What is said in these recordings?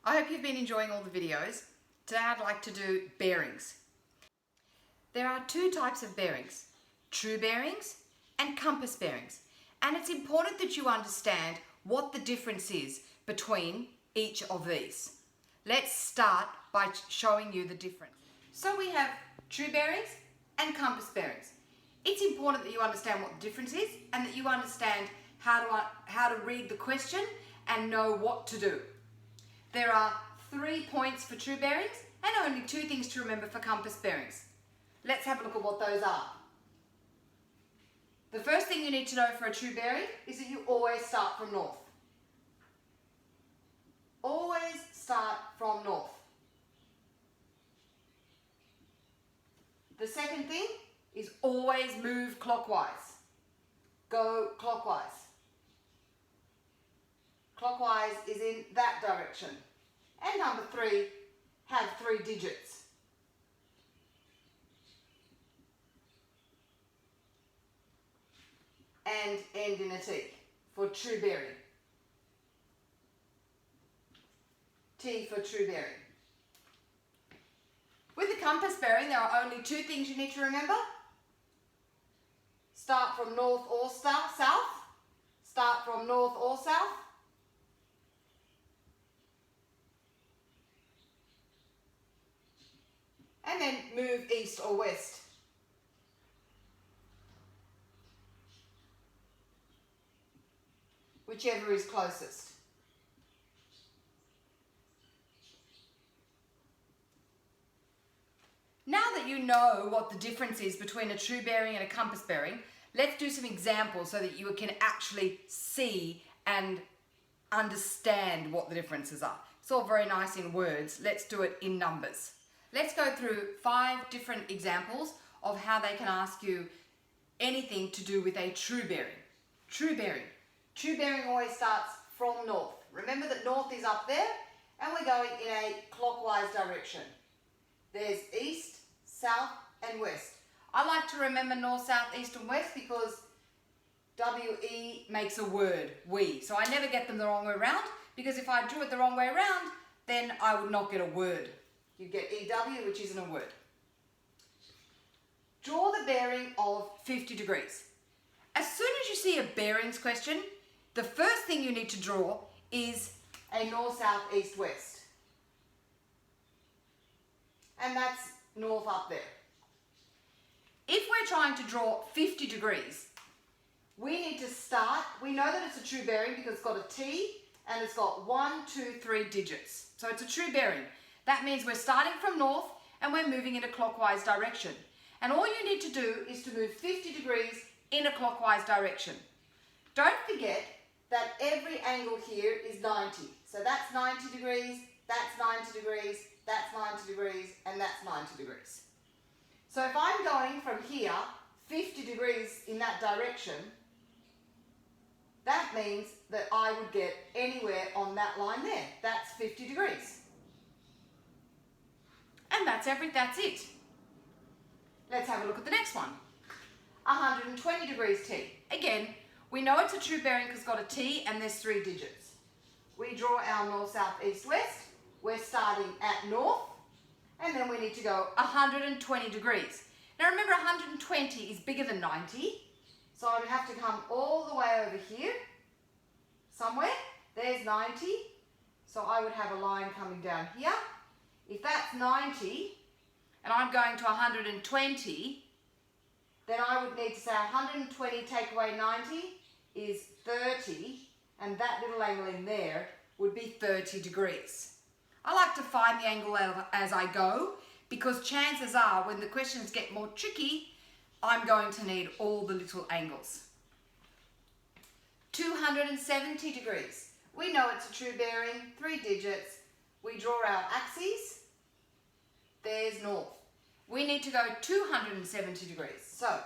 I hope you've been enjoying all the videos. Today I'd like to do bearings. There are two types of bearings, true bearings and compass bearings. And it's important that you understand what the difference is between each of these. Let's start by showing you the difference. So we have true bearings and compass bearings. It's important that you understand what the difference is and that you understand how to read the question and know what to do. There are 3 points for true bearings and only 2 things to remember for compass bearings. Let's have a look at what those are. The first thing you need to know for a true bearing is that you always start from north. Always start from north. The second thing is always move clockwise. Go clockwise. Clockwise is in that direction. And number 3, have 3 digits. And end in a T for true bearing. T for true bearing. With the compass bearing, there are only 2 things you need to remember. Start from north or south. Start from north or south. And then move east or west. Whichever is closest. Now that you know what the difference is between a true bearing and a compass bearing, let's do some examples so that you can actually see and understand what the differences are. It's all very nice in words. Let's do it in numbers. Let's go through 5 different examples of how they can ask you anything to do with a true bearing. True bearing. True bearing always starts from north. Remember that north is up there and we're going in a clockwise direction. There's east, south and west. I like to remember north, south, east and west because WE makes a word, we. So I never get them the wrong way around because if I drew it the wrong way around, then I would not get a word. You get EW, which isn't a word. Draw the bearing of 50 degrees. As soon as you see a bearings question, the first thing you need to draw is a north, south, east, west. And that's north up there. If we're trying to draw 50 degrees, we need to start, we know that it's a true bearing because it's got a T and it's got 1, 2, 3 digits. So it's a true bearing. That means we're starting from north and we're moving in a clockwise direction. And all you need to do is to move 50 degrees in a clockwise direction. Don't forget that every angle here is 90. So that's 90 degrees, that's 90 degrees, that's 90 degrees, and that's 90 degrees. So if I'm going from here 50 degrees in that direction, that means that I would get anywhere on that line there. That's 50 degrees. And that's it. Let's have a look at the next one. 120 degrees T. Again, we know it's a true bearing because it's got a T and there's 3 digits. We draw our north, south, east, west. We're starting at north and then we need to go 120 degrees. Now remember 120 is bigger than 90, so I would have to come all the way over here somewhere. There's 90, so I would have a line coming down here. If that's 90 and I'm going to 120, then I would need to say 120 take away 90 is 30, and that little angle in there would be 30 degrees. I like to find the angle as I go because chances are when the questions get more tricky, I'm going to need all the little angles. 270 degrees. We know it's a true bearing, 3 digits. We draw our axes. There's north. We need to go 270 degrees. So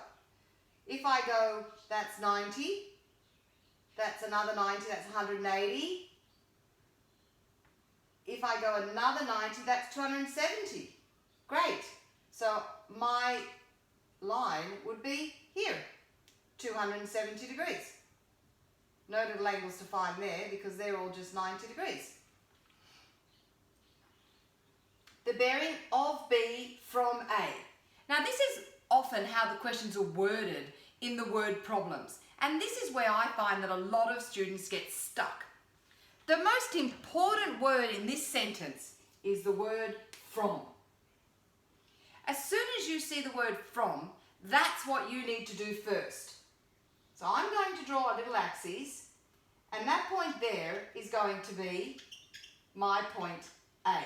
if I go, that's 90. That's another 90, that's 180. If I go another 90, that's 270. Great. So my line would be here. 270 degrees. No little angles to find there because they're all just 90 degrees. The bearing of B from A. Now this is often how the questions are worded in the word problems, and this is where I find that a lot of students get stuck. The most important word in this sentence is the word from. As soon as you see the word from, that's what you need to do first. So I'm going to draw a little axis, and that point there is going to be my point A.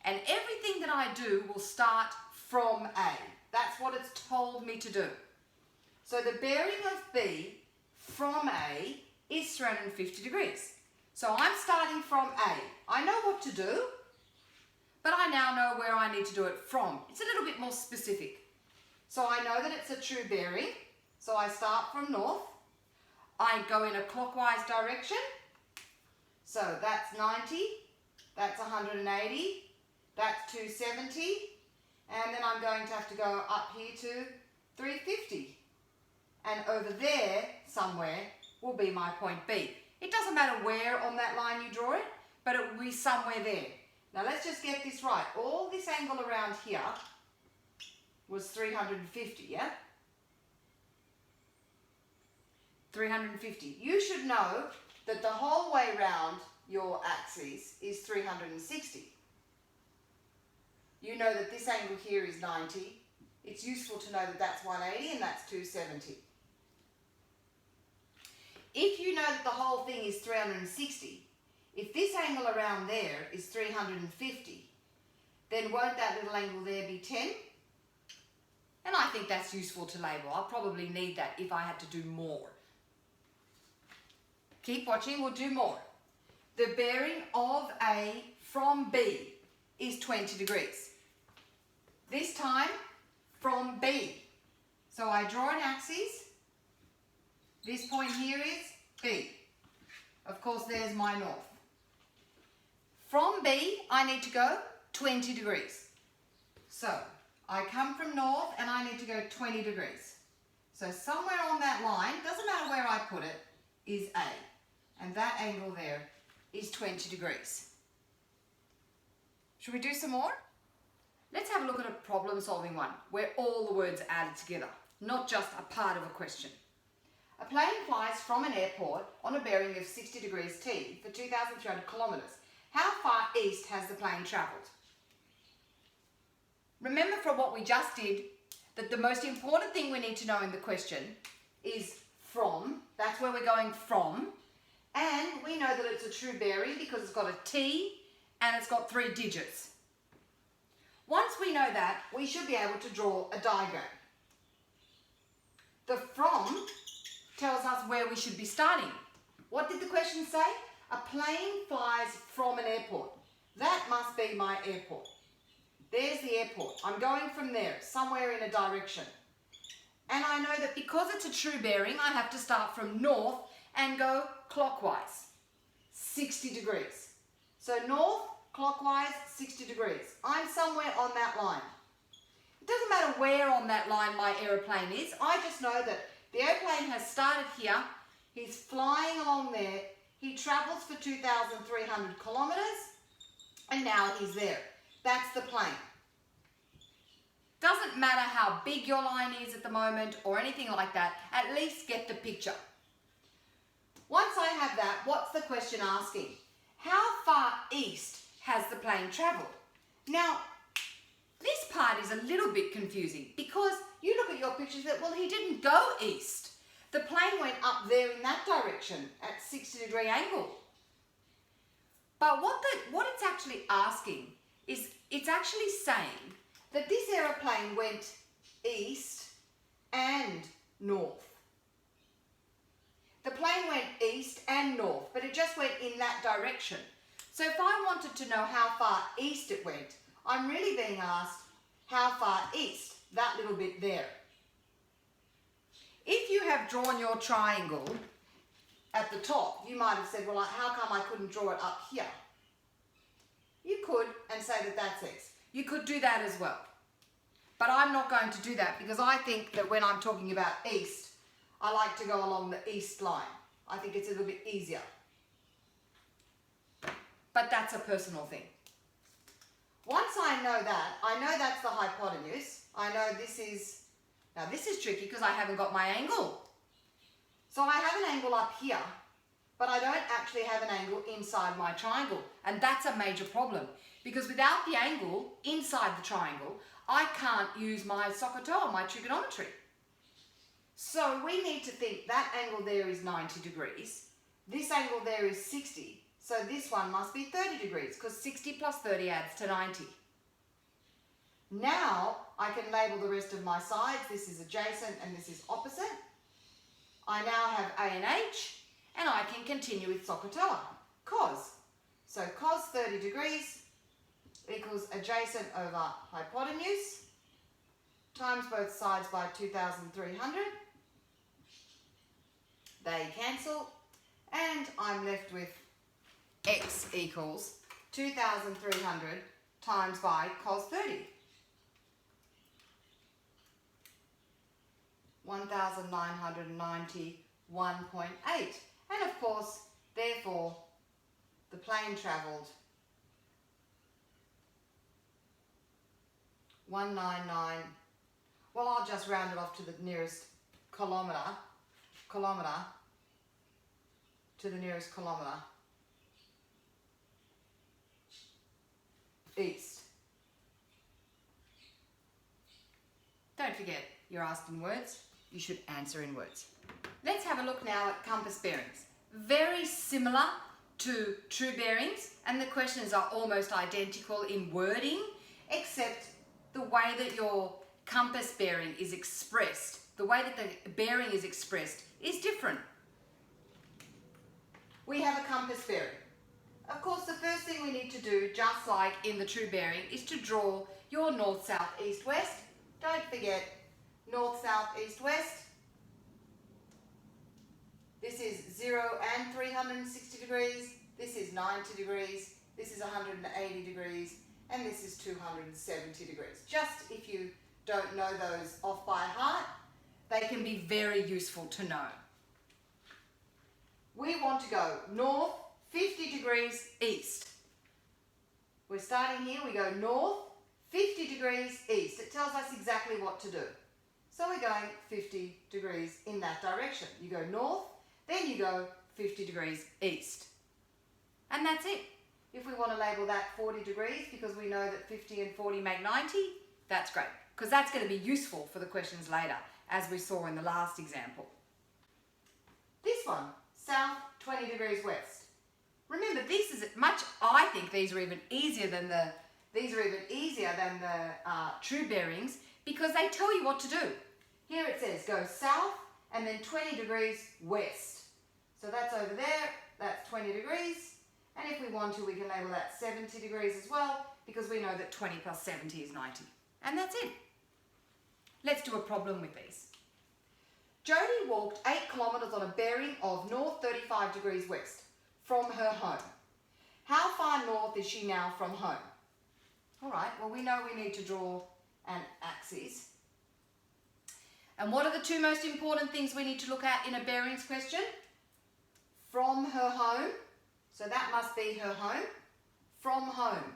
And everything that I do will start from A. That's what it's told me to do. So the bearing of B from A is 350 degrees. So I'm starting from A. I know what to do, but I now know where I need to do it from. It's a little bit more specific. So I know that it's a true bearing. So I start from north. I go in a clockwise direction. So that's 90, that's 180, that's 270, and then I'm going to have to go up here to 350. And over there, somewhere, will be my point B. It doesn't matter where on that line you draw it, but it will be somewhere there. Now let's just get this right. All this angle around here was 350, yeah? 350. You should know that the whole way round your axis is 360. You know that this angle here is 90. It's useful to know that that's 180 and that's 270. If you know that the whole thing is 360, if this angle around there is 350, then won't that little angle there be 10? And I think that's useful to label. I'll probably need that if I had to do more. Keep watching, we'll do more. The bearing of A from B is 20 degrees. This time from B. So I draw an axis. This point here is B. Of course, there's my north. From B, I need to go 20 degrees. So I come from north and I need to go 20 degrees. So somewhere on that line, doesn't matter where I put it, is A. And that angle there is 20 degrees. Should we do some more? Let's have a look at a problem-solving one where all the words are added together, not just a part of a question. A plane flies from an airport on a bearing of 60 degrees T for 2,300 kilometres. How far east has the plane travelled? Remember from what we just did that the most important thing we need to know in the question is from. That's where we're going from. And we know that it's a true bearing because it's got a T and it's got 3 digits. Once we know that, we should be able to draw a diagram. The from tells us where we should be starting. What did the question say? A plane flies from an airport. That must be my airport. There's the airport. I'm going from there, somewhere in a direction. And I know that because it's a true bearing, I have to start from north and go clockwise, 60 degrees. So north, clockwise, 60 degrees. I'm somewhere on that line. It doesn't matter where on that line my aeroplane is. I just know that the airplane has started here. He's flying along there. He travels for 2,300 kilometres and now he's there. That's the plane. Doesn't matter how big your line is at the moment or anything like that, at least get the picture. Once I have that, what's the question asking? How far east has the plane travelled? Now, this part is a little bit confusing because you look at your pictures that, well, he didn't go east. The plane went up there in that direction at 60-degree angle. But what it's actually asking is it's actually saying that this aeroplane went east and north. The plane went east and north, but it just went in that direction. So if I wanted to know how far east it went, I'm really being asked how far east, that little bit there. If you have drawn your triangle at the top, you might have said, well, how come I couldn't draw it up here? You could and say that that's east. You could do that as well. But I'm not going to do that because I think that when I'm talking about east, I like to go along the east line. I think it's a little bit easier. But that's a personal thing. Once I know that's the hypotenuse. I know this is, now this is tricky because I haven't got my angle. So I have an angle up here, but I don't actually have an angle inside my triangle. And that's a major problem because without the angle inside the triangle, I can't use my SOHCAHTOA, my trigonometry. So we need to think that angle there is 90 degrees. This angle there is 60. So this one must be 30 degrees because 60 plus 30 adds to 90. Now I can label the rest of my sides. This is adjacent and this is opposite. I now have A and H and I can continue with SOHCAHTOA. Cos. So cos 30 degrees equals adjacent over hypotenuse times both sides by 2,300. They cancel and I'm left with x equals 2,300 times by cos 30. 1,991.8. And of course, therefore, the plane travelled 199, well, I'll just round it off to the nearest kilometre, to the nearest kilometre east. Don't forget, you're asked in words, you should answer in words. Let's have a look now at compass bearings. Very similar to true bearings, and the questions are almost identical in wording, except the way that your compass bearing is expressed, the way that the bearing is expressed is different. We have a compass bearing. Of course, the first thing we need to do, just like in the true bearing, is to draw your north, south, east, west. Don't forget north, south, east, west. This is 0 and 360 degrees. This is 90 degrees. This is 180 degrees. And this is 270 degrees. Just if you don't know those off by heart, they can be very useful to know. We want to go north 50 degrees east. We're starting here, we go north 50 degrees east. It tells us exactly what to do. So we're going 50 degrees in that direction. You go north, then you go 50 degrees east. And that's it. If we want to label that 40 degrees because we know that 50 and 40 make 90, that's great. Because that's going to be useful for the questions later, as we saw in the last example. This one, south 20 degrees west. Remember, this is much, I think these are even easier than the true bearings because they tell you what to do. Here it says go south and then 20 degrees west. So that's over there, that's 20 degrees. And if we want to, we can label that 70 degrees as well because we know that 20 plus 70 is 90. And that's it. Let's do a problem with these. Jodie walked 8 kilometres on a bearing of north 35 degrees west from her home. How far north is she now from home? All right, well, we know we need to draw an axis. And what are the two most important things we need to look at in a bearings question? From her home. So that must be her home. From home.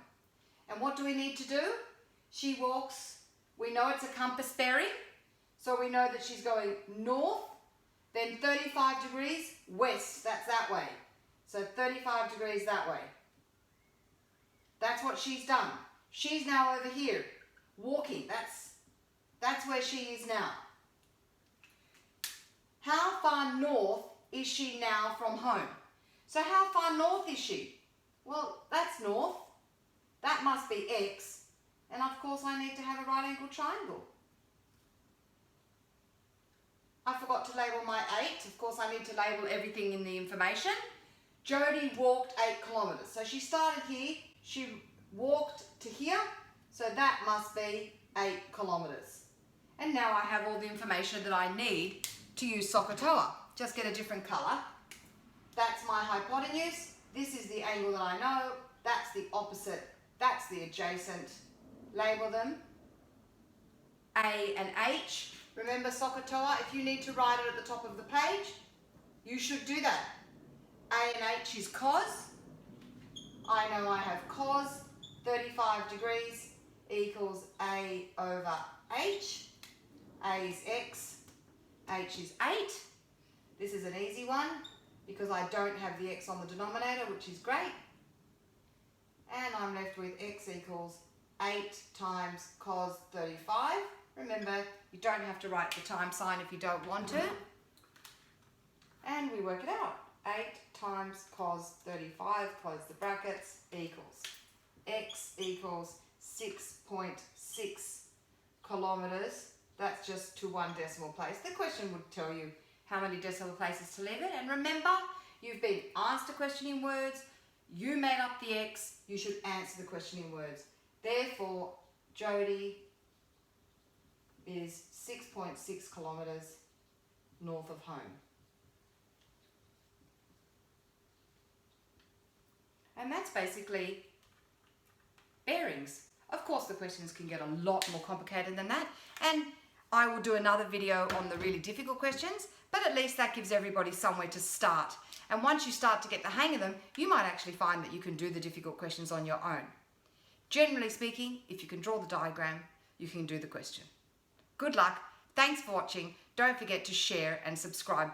And what do we need to do? She walks, we know it's a compass bearing. So we know that she's going north, then 35 degrees west. That's that way. So 35 degrees that way. That's what she's done. She's now over here, walking. That's where she is now. How far north is she now from home? So how far north is she? Well, that's north. That must be X. And of course I need to have a right angle triangle. I forgot to label my 8. Of course I need to label everything in the information. Jodie walked 8 kilometres. So she started here, she walked to here, so that must be 8 kilometres. And now I have all the information that I need to use SOHCAHTOA. Just get a different colour. That's my hypotenuse. This is the angle that I know. That's the opposite. That's the adjacent. Label them. A and H. Remember SOHCAHTOA, if you need to write it at the top of the page, you should do that. A and H is cos. I know I have cos 35 degrees equals A over H. A is X, H is 8. This is an easy one because I don't have the X on the denominator, which is great. And I'm left with X equals 8 times cos 35. Remember, you don't have to write the time sign if you don't want to. And we work it out. 8 times cos 35, close the brackets, equals X equals 6.6 kilometres. That's just to one decimal place. The question would tell you how many decimal places to leave it. And remember, you've been asked a question in words. You made up the X. You should answer the question in words. Therefore, Jody is 6.6 kilometres north of home. And that's basically bearings. Of course, the questions can get a lot more complicated than that. And I will do another video on the really difficult questions, but at least that gives everybody somewhere to start. And once you start to get the hang of them, you might actually find that you can do the difficult questions on your own. Generally speaking, if you can draw the diagram, you can do the question. Good luck. Thanks for watching. Don't forget to share and subscribe